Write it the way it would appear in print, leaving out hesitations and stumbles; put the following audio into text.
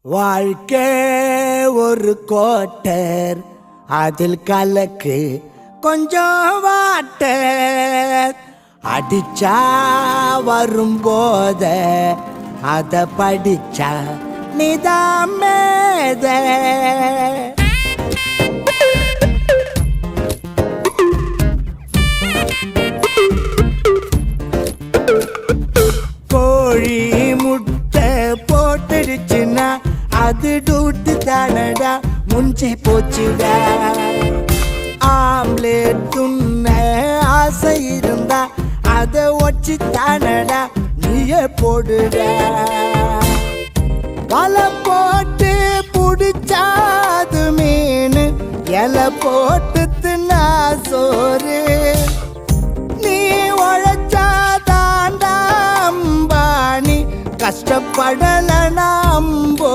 வாழ்க்கை ஒரு கோட்டர், அதில் கலக்கு கொஞ்சம் வாட்டர். அடிச்சா வரும் போத அத படிச்சா நிதாமேத. கோழி முட்டை போட்டுடுச்சுன்னா அது டூட்டு தானடா, முஞ்சி போச்சுடா. ஆம்லேட் துண்ண ஆசை இருந்தா அதை ஒச்சி தானடா, நீயே போடுடா. வலை போட்டு புடிச்சாது மீன், இலை போட்டு தின்னா சோறு. நீ உழைச்சா தாண்டா அம்பானி, கஷ்டப்படல நாம்போ.